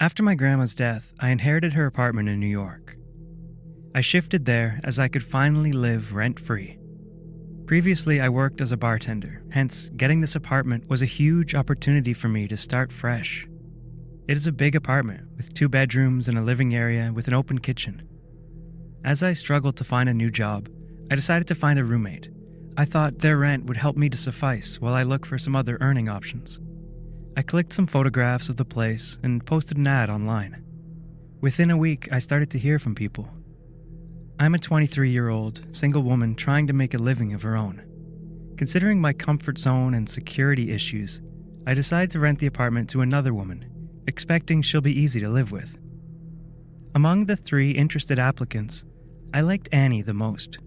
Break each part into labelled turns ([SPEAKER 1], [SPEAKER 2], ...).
[SPEAKER 1] After my grandma's death, I inherited her apartment in New York. I shifted there as I could finally live rent-free. Previously, I worked as a bartender, hence getting this apartment was a huge opportunity for me to start fresh. It is a big apartment with 2 bedrooms and a living area with an open kitchen. As I struggled to find a new job, I decided to find a roommate. I thought their rent would help me to suffice while I look for some other earning options. I clicked some photographs of the place and posted an ad online. Within a week, I started to hear from people. I'm a 23-year-old, single woman trying to make a living of her own. Considering my comfort zone and security issues, I decided to rent the apartment to another woman, expecting she'll be easy to live with. Among the 3 interested applicants, I liked Annie the most.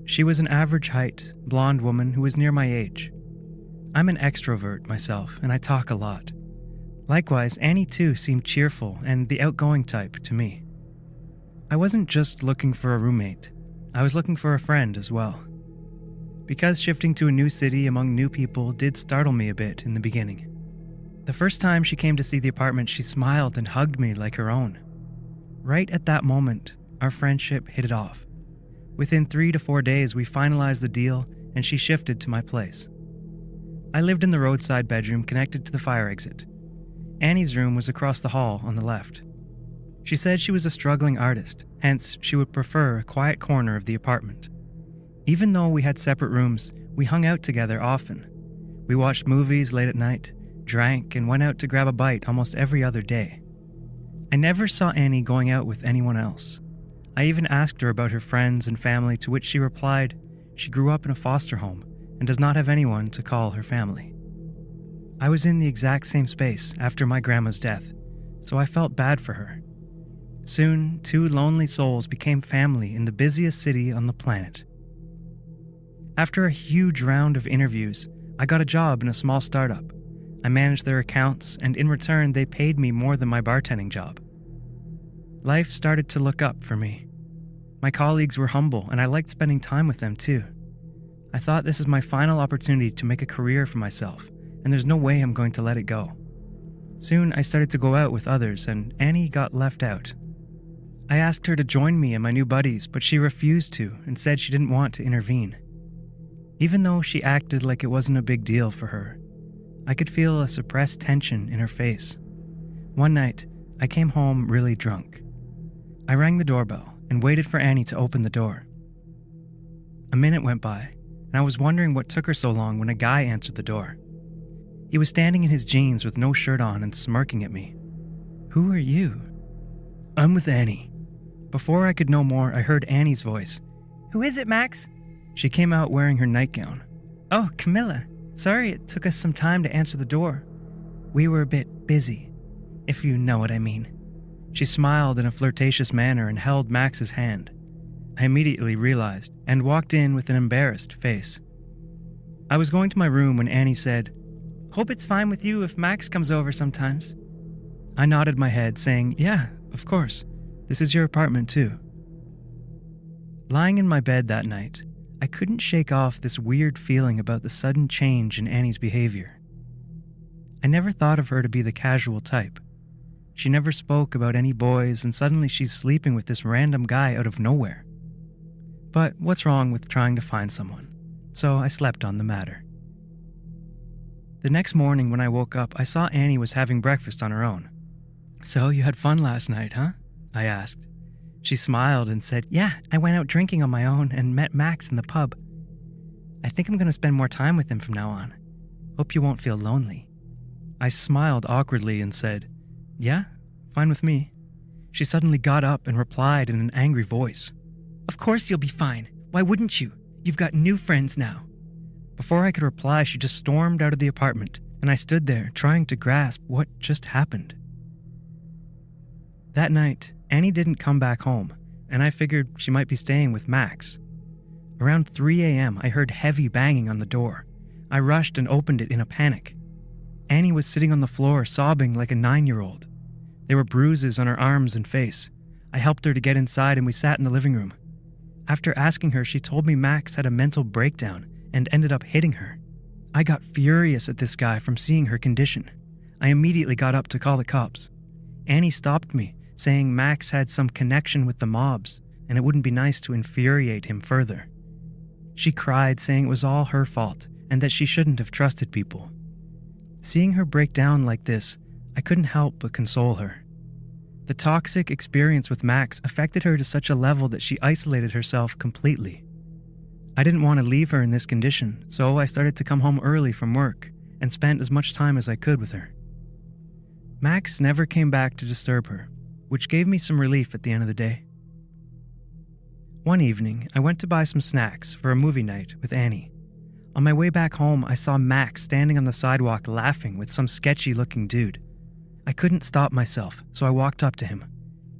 [SPEAKER 1] She was an average height, blonde woman who was near my age. I'm an extrovert myself, and I talk a lot. Likewise, Annie too seemed cheerful and the outgoing type to me. I wasn't just looking for a roommate, I was looking for a friend as well. Because shifting to a new city among new people did startle me a bit in the beginning. The first time she came to see the apartment, she smiled and hugged me like her own. Right at that moment, our friendship hit it off. Within 3 to 4 days, we finalized the deal and she shifted to my place. I lived in the roadside bedroom connected to the fire exit. Annie's room was across the hall on the left. She said she was a struggling artist, hence she would prefer a quiet corner of the apartment. Even though we had separate rooms, we hung out together often. We watched movies late at night, drank, and went out to grab a bite almost every other day. I never saw Annie going out with anyone else. I even asked her about her friends and family, to which she replied she grew up in a foster home and does not have anyone to call her family. I was in the exact same space after my grandma's death, so I felt bad for her. Soon, 2 lonely souls became family in the busiest city on the planet. After a huge round of interviews, I got a job in a small startup. I managed their accounts, and in return, they paid me more than my bartending job. Life started to look up for me. My colleagues were humble, and I liked spending time with them too. I thought this is my final opportunity to make a career for myself, and there's no way I'm going to let it go. Soon, I started to go out with others, and Annie got left out. I asked her to join me and my new buddies, but she refused to and said she didn't want to intervene. Even though she acted like it wasn't a big deal for her, I could feel a suppressed tension in her face. One night, I came home really drunk. I rang the doorbell and waited for Annie to open the door. A minute went by, and I was wondering what took her so long when a guy answered the door. He was standing in his jeans with no shirt on and smirking at me. "Who are you?" "I'm with Annie." Before I could know more, I heard Annie's voice. "Who is it, Max?" She came out wearing her nightgown. "Oh, Camilla. Sorry it took us some time to answer the door. We were a bit busy, if you know what I mean." She smiled in a flirtatious manner and held Max's hand. I immediately realized and walked in with an embarrassed face. I was going to my room when Annie said, "Hope it's fine with you if Max comes over sometimes." I nodded my head, saying, "Yeah, of course. This is your apartment too." Lying in my bed that night, I couldn't shake off this weird feeling about the sudden change in Annie's behavior. I never thought of her to be the casual type. She never spoke about any boys, and suddenly she's sleeping with this random guy out of nowhere. But what's wrong with trying to find someone? So I slept on the matter. The next morning when I woke up, I saw Annie was having breakfast on her own. "So you had fun last night, huh?" I asked. She smiled and said, "Yeah, I went out drinking on my own and met Max in the pub. I think I'm going to spend more time with him from now on. Hope you won't feel lonely." I smiled awkwardly and said, "Yeah, fine with me." She suddenly got up and replied in an angry voice, "Of course you'll be fine. Why wouldn't you? You've got new friends now." Before I could reply, she just stormed out of the apartment, and I stood there trying to grasp what just happened. That night, Annie didn't come back home, and I figured she might be staying with Max. Around 3 a.m., I heard heavy banging on the door. I rushed and opened it in a panic. Annie was sitting on the floor, sobbing like a 9-year-old. There were bruises on her arms and face. I helped her to get inside, and we sat in the living room. After asking her, she told me Max had a mental breakdown and ended up hitting her. I got furious at this guy from seeing her condition. I immediately got up to call the cops. Annie stopped me, saying Max had some connection with the mobs and it wouldn't be nice to infuriate him further. She cried, saying it was all her fault and that she shouldn't have trusted people. Seeing her break down like this, I couldn't help but console her. The toxic experience with Max affected her to such a level that she isolated herself completely. I didn't want to leave her in this condition, so I started to come home early from work and spent as much time as I could with her. Max never came back to disturb her, which gave me some relief at the end of the day. One evening, I went to buy some snacks for a movie night with Annie. On my way back home, I saw Max standing on the sidewalk laughing with some sketchy-looking dude. I couldn't stop myself, so I walked up to him.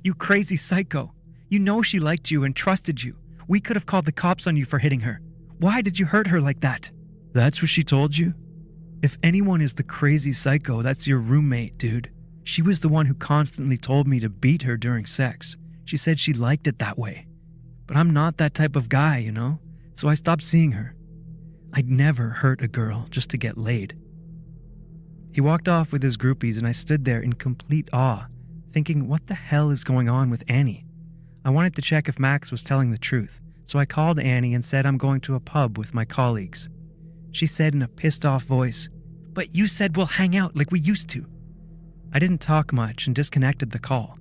[SPEAKER 1] "You crazy psycho! You know she liked you and trusted you. We could have called the cops on you for hitting her. Why did you hurt her like that?" "That's what she told you? If anyone is the crazy psycho, that's your roommate, dude. She was the one who constantly told me to beat her during sex. She said she liked it that way. But I'm not that type of guy, you know? So I stopped seeing her. I'd never hurt a girl just to get laid." He walked off with his groupies and I stood there in complete awe, thinking, what the hell is going on with Annie? I wanted to check if Max was telling the truth, so I called Annie and said I'm going to a pub with my colleagues. She said in a pissed off voice, "But you said we'll hang out like we used to." I didn't talk much and disconnected the call.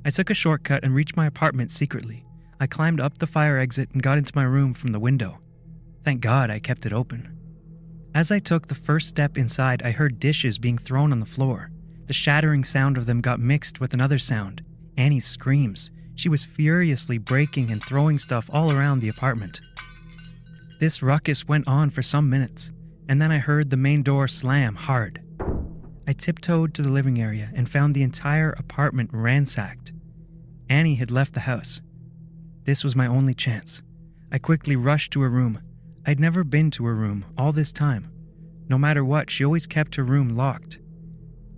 [SPEAKER 1] I took a shortcut and reached my apartment secretly. I climbed up the fire exit and got into my room from the window. Thank God I kept it open. As I took the first step inside, I heard dishes being thrown on the floor. The shattering sound of them got mixed with another sound, Annie's screams. She was furiously breaking and throwing stuff all around the apartment. This ruckus went on for some minutes, and then I heard the main door slam hard. I tiptoed to the living area and found the entire apartment ransacked. Annie had left the house. This was my only chance. I quickly rushed to her room. I'd never been to her room all this time. No matter what, she always kept her room locked.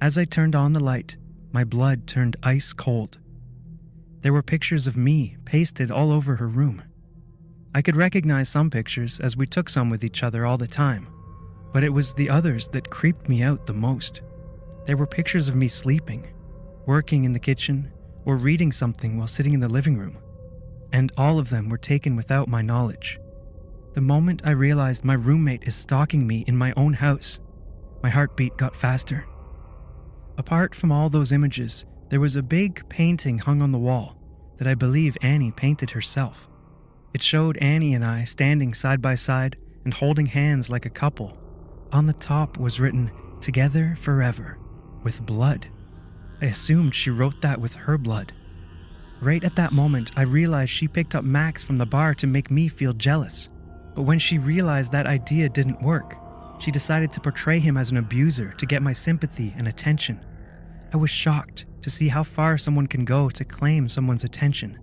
[SPEAKER 1] As I turned on the light, my blood turned ice cold. There were pictures of me pasted all over her room. I could recognize some pictures as we took some with each other all the time, but it was the others that creeped me out the most. There were pictures of me sleeping, working in the kitchen, or reading something while sitting in the living room, and all of them were taken without my knowledge. The moment I realized my roommate is stalking me in my own house, my heartbeat got faster. Apart from all those images, there was a big painting hung on the wall that I believe Annie painted herself. It showed Annie and I standing side by side and holding hands like a couple. On the top was written, "Together forever," with blood. I assumed she wrote that with her blood. Right at that moment, I realized she picked up Max from the bar to make me feel jealous. But when she realized that idea didn't work, she decided to portray him as an abuser to get my sympathy and attention. I was shocked to see how far someone can go to claim someone's attention.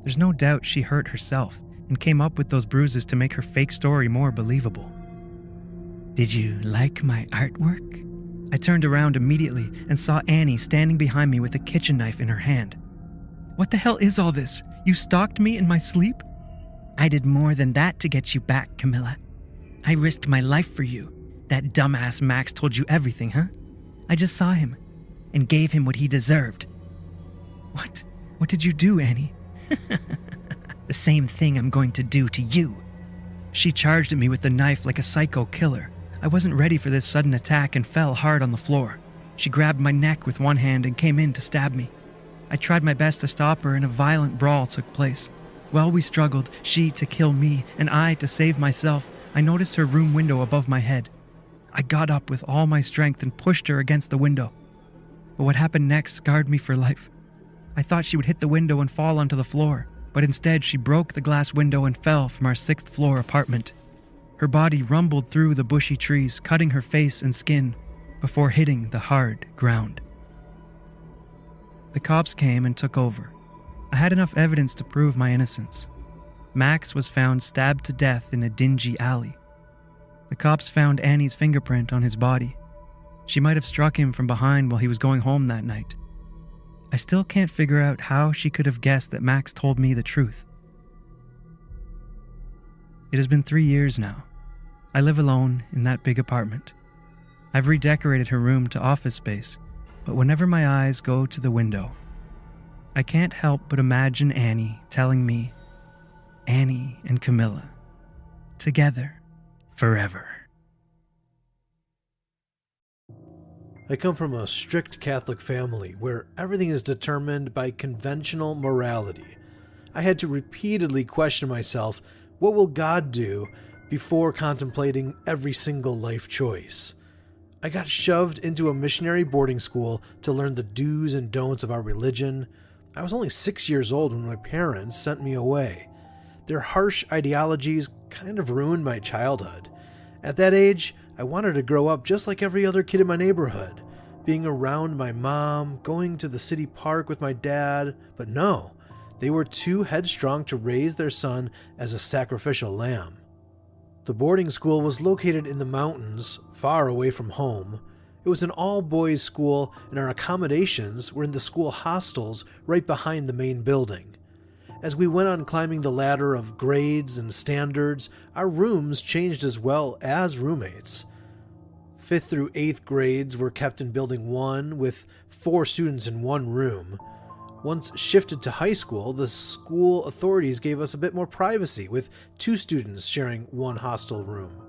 [SPEAKER 1] There's no doubt she hurt herself and came up with those bruises to make her fake story more believable. "Did you like my artwork?" I turned around immediately and saw Annie standing behind me with a kitchen knife in her hand. "What the hell is all this? You stalked me in my sleep?" "I did more than that to get you back, Camilla. I risked my life for you. That dumbass Max told you everything, huh? I just saw him and gave him what he deserved." What? What did you do, Annie?" "The same thing I'm going to do to you." She charged at me with the knife like a psycho killer. I wasn't ready for this sudden attack and fell hard on the floor. She grabbed my neck with one hand and came in to stab me. I tried my best to stop her and a violent brawl took place. While we struggled, she to kill me and I to save myself, I noticed her room window above my head. I got up with all my strength and pushed her against the window. But what happened next scarred me for life. I thought she would hit the window and fall onto the floor, but instead she broke the glass window and fell from our 6th floor apartment. Her body rumbled through the bushy trees, cutting her face and skin before hitting the hard ground. The cops came and took over. I had enough evidence to prove my innocence. Max was found stabbed to death in a dingy alley. The cops found Annie's fingerprint on his body. She might have struck him from behind while he was going home that night. I still can't figure out how she could have guessed that Max told me the truth. It has been 3 years now. I live alone in that big apartment. I've redecorated her room to office space, But whenever my eyes go to the window, I can't help but imagine Annie telling me, Annie and Camilla, together, forever.
[SPEAKER 2] I come from a strict Catholic family where everything is determined by conventional morality. I had to repeatedly question myself, what will God do, before contemplating every single life choice. I got shoved into a missionary boarding school to learn the do's and don'ts of our religion. I was only 6 years old when my parents sent me away. Their harsh ideologies kind of ruined my childhood. At that age, I wanted to grow up just like every other kid in my neighborhood, being around my mom, going to the city park with my dad, but no, they were too headstrong to raise their son as a sacrificial lamb. The boarding school was located in the mountains, far away from home. It was an all-boys school, and our accommodations were in the school hostels right behind the main building. As we went on climbing the ladder of grades and standards, our rooms changed as well as roommates. 5th through 8th grades were kept in Building 1 with 4 students in one room. Once shifted to high school, the school authorities gave us a bit more privacy, with 2 students sharing one hostel room.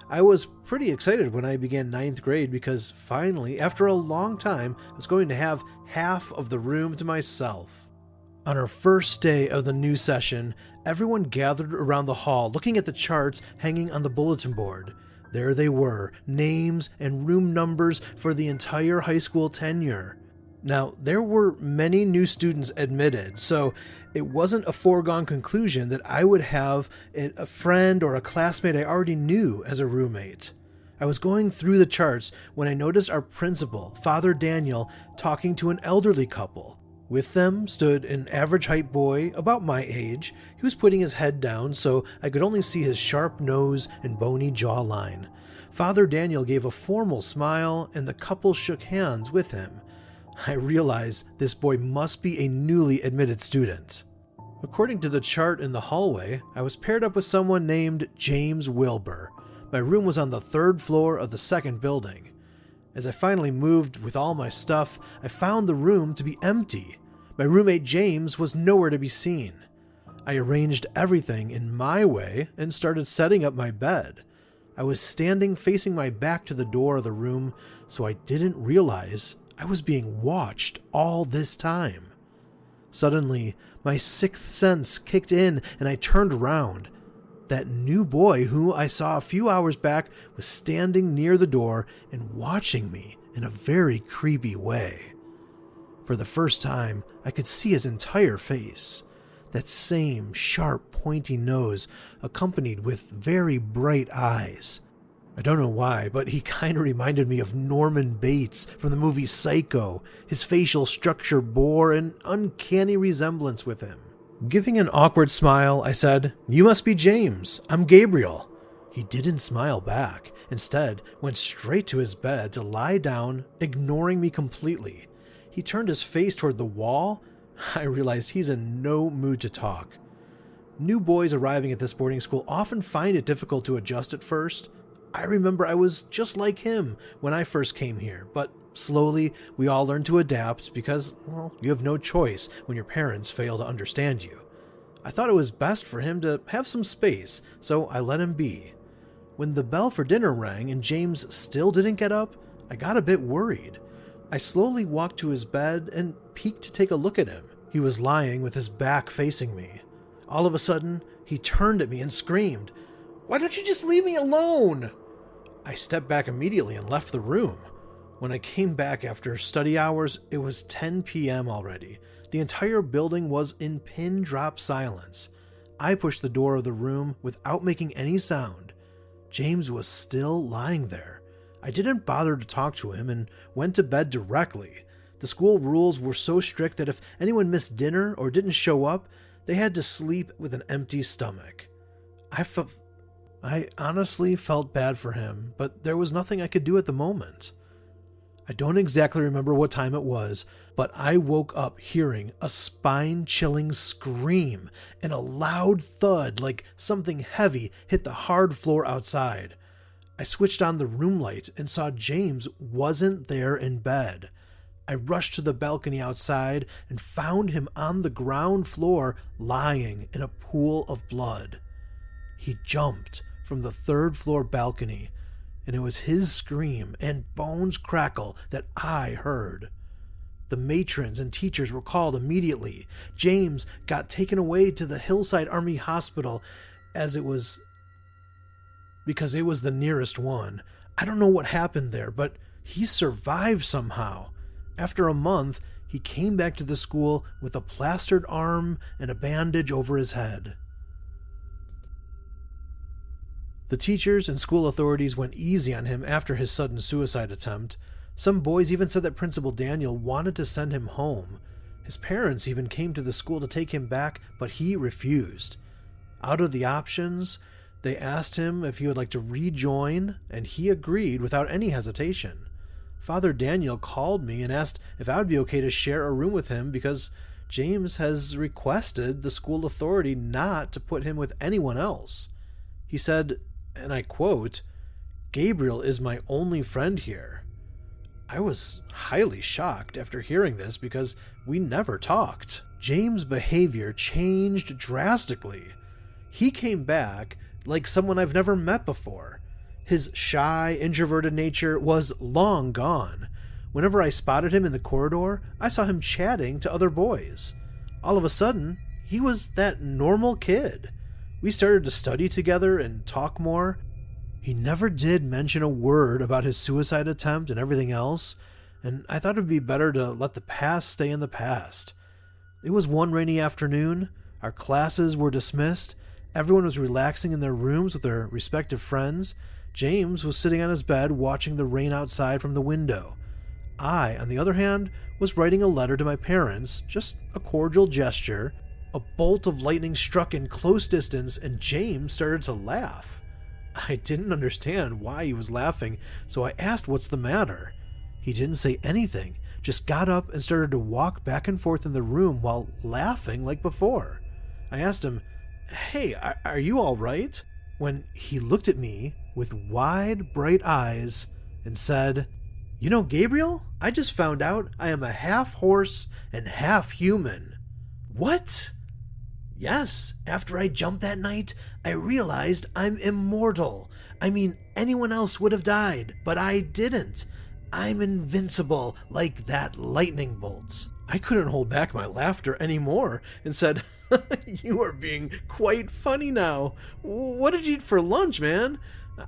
[SPEAKER 2] I was pretty excited when I began 9th grade because finally, after a long time, I was going to have half of the room to myself. On our first day of the new session, everyone gathered around the hall looking at the charts hanging on the bulletin board. There they were, names and room numbers for the entire high school tenure. Now, there were many new students admitted, so it wasn't a foregone conclusion that I would have a friend or a classmate I already knew as a roommate. I was going through the charts when I noticed our principal, Father Daniel, talking to an elderly couple. With them stood an average height boy about my age. He was putting his head down so I could only see his sharp nose and bony jawline. Father Daniel gave a formal smile and the couple shook hands with him. I realized this boy must be a newly admitted student. According to the chart in the hallway, I was paired up with someone named James Wilbur. My room was on the 3rd floor of the 2nd building. As I finally moved with all my stuff, I found the room to be empty. My roommate James was nowhere to be seen. I arranged everything in my way and started setting up my bed. I was standing facing my back to the door of the room, so I didn't realize I was being watched all this time. Suddenly, my 6th sense kicked in and I turned around. That new boy who I saw a few hours back was standing near the door and watching me in a very creepy way. For the first time, I could see his entire face. That same sharp, pointy nose accompanied with very bright eyes. I don't know why, but he kind of reminded me of Norman Bates from the movie Psycho. His facial structure bore an uncanny resemblance with him. Giving an awkward smile, I said, "You must be James. I'm Gabriel." He didn't smile back. Instead, went straight to his bed to lie down, ignoring me completely. He turned his face toward the wall. I realized he's in no mood to talk. New boys arriving at this boarding school often find it difficult to adjust at first. I remember I was just like him when I first came here, but slowly we all learn to adapt because, well, you have no choice when your parents fail to understand you. I thought it was best for him to have some space, so I let him be. When the bell for dinner rang and James still didn't get up, I got a bit worried. I slowly walked to his bed and peeked to take a look at him. He was lying with his back facing me. All of a sudden, he turned at me and screamed, "Why don't you just leave me alone?" I stepped back immediately and left the room. When I came back after study hours, it was 10 p.m. already. The entire building was in pin drop silence. I pushed the door of the room without making any sound. James was still lying there. I didn't bother to talk to him and went to bed directly. The school rules were so strict that if anyone missed dinner or didn't show up, they had to sleep with an empty stomach. I honestly felt bad for him, but there was nothing I could do at the moment. I don't exactly remember what time it was, but I woke up hearing a spine-chilling scream and a loud thud like something heavy hit the hard floor outside. I switched on the room light and saw James wasn't there in bed. I rushed to the balcony outside and found him on the ground floor, lying in a pool of blood. He jumped from the third-floor balcony, and it was his scream and bones crackle that I heard. The matrons and teachers were called immediately. James got taken away to the Hillside Army Hospital because it was the nearest one. I don't know what happened there, but he survived somehow. After a month, he came back to the school with a plastered arm and a bandage over his head. The teachers and school authorities went easy on him after his sudden suicide attempt. Some boys even said that Principal Daniel wanted to send him home. His parents even came to the school to take him back, but he refused. Out of the options, they asked him if he would like to rejoin, and he agreed without any hesitation. Father Daniel called me and asked if I would be okay to share a room with him because James has requested the school authority not to put him with anyone else. He said, and I quote, "Gabriel is my only friend here." I was highly shocked after hearing this because we never talked. James' behavior changed drastically. He came back like someone I've never met before. His shy, introverted nature was long gone. Whenever I spotted him in the corridor, I saw him chatting to other boys. All of a sudden, he was that normal kid. We started to study together and talk more. He never did mention a word about his suicide attempt and everything else, and I thought it would be better to let the past stay in the past. It was one rainy afternoon. Our classes were dismissed. Everyone was relaxing in their rooms with their respective friends. James was sitting on his bed watching the rain outside from the window. I, on the other hand, was writing a letter to my parents, just a cordial gesture. A bolt of lightning struck in close distance, and James started to laugh. I didn't understand why he was laughing, so I asked what's the matter. He didn't say anything, just got up and started to walk back and forth in the room while laughing like before. I asked him, "Hey, are you all right?" When he looked at me with wide, bright eyes and said, "You know, Gabriel, I just found out I am a half horse and half human." What? Yes, after I jumped that night, I realized I'm immortal. I mean, anyone else would have died, but I didn't. I'm invincible like that lightning bolt. I couldn't hold back my laughter anymore and said, "You are being quite funny now. What did you eat for lunch, man?"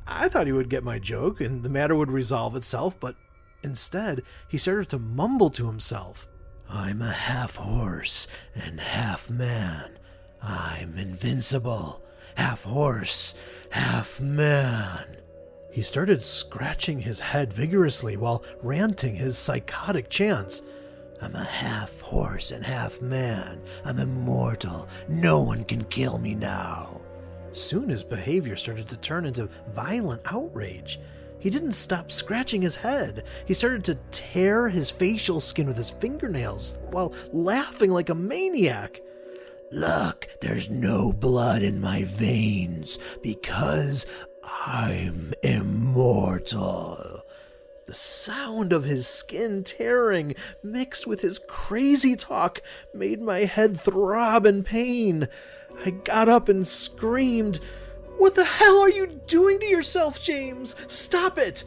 [SPEAKER 2] I thought he would get my joke and the matter would resolve itself, but instead he started to mumble to himself. "I'm a half horse and half man. I'm invincible. Half horse, half man." He started scratching his head vigorously while ranting his psychotic chants. "I'm a half horse and half man. I'm immortal. No one can kill me now." Soon his behavior started to turn into violent outrage. He didn't stop scratching his head. He started to tear his facial skin with his fingernails while laughing like a maniac. "Look, there's no blood in my veins because I'm immortal." The sound of his skin tearing, mixed with his crazy talk, made my head throb in pain. I got up and screamed, "What the hell are you doing to yourself, James? Stop it!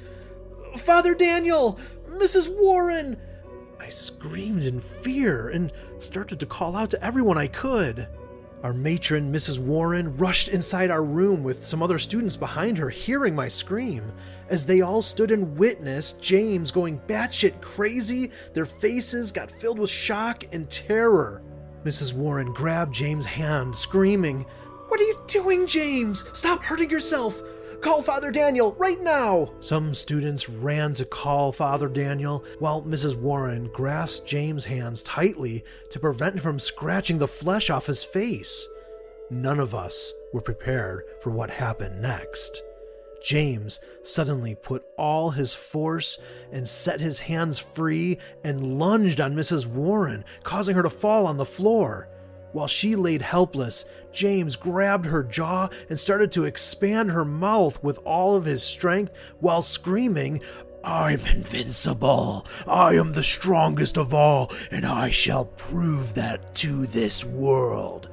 [SPEAKER 2] Father Daniel! Mrs. Warren!" I screamed in fear and started to call out to everyone I could. Our matron, Mrs. Warren, rushed inside our room with some other students behind her, hearing my scream. As they all stood and witnessed James going batshit crazy, their faces got filled with shock and terror. Mrs. Warren grabbed James' hand, screaming, "What are you doing, James? Stop hurting yourself! Call Father Daniel right now!" Some students ran to call Father Daniel, while Mrs. Warren grasped James' hands tightly to prevent him from scratching the flesh off his face. None of us were prepared for what happened next. James suddenly put all his force and set his hands free and lunged on Mrs. Warren, causing her to fall on the floor. While she laid helpless, James grabbed her jaw and started to expand her mouth with all of his strength while screaming, I'm invincible. I am the strongest of all, and I shall prove that to this world.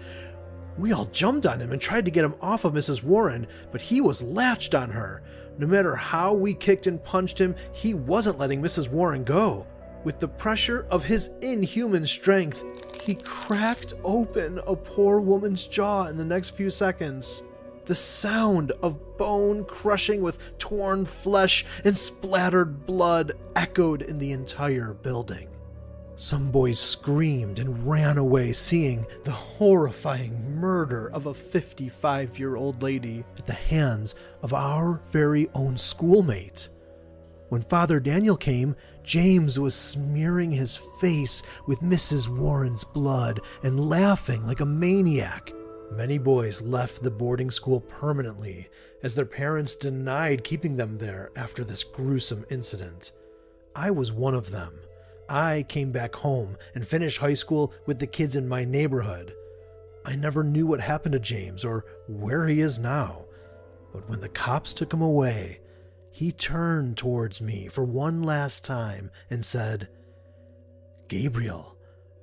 [SPEAKER 2] We all jumped on him and tried to get him off of Mrs. Warren, but he was latched on her. No matter how we kicked and punched him, he wasn't letting Mrs. Warren go. With the pressure of his inhuman strength, he cracked open a poor woman's jaw in the next few seconds. The sound of bone crushing with torn flesh and splattered blood echoed in the entire building. Some boys screamed and ran away, seeing the horrifying murder of a 55-year-old lady at the hands of our very own schoolmate. When Father Daniel came, James was smearing his face with Mrs. Warren's blood and laughing like a maniac. Many boys left the boarding school permanently, as their parents denied keeping them there after this gruesome incident. I was one of them. I came back home and finished high school with the kids in my neighborhood. I never knew what happened to James or where he is now, but when the cops took him away, he turned towards me for one last time and said, "Gabriel,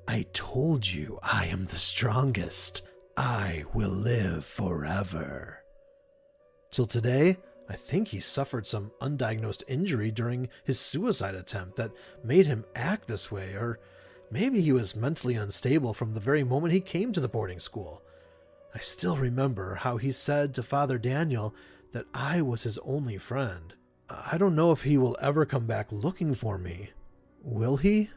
[SPEAKER 2] I told you I am the strongest. I will live forever." Till today, I think he suffered some undiagnosed injury during his suicide attempt that made him act this way, or maybe he was mentally unstable from the very moment he came to the boarding school. I still remember how he said to Father Daniel that I was his only friend. I don't know if he will ever come back looking for me. Will he?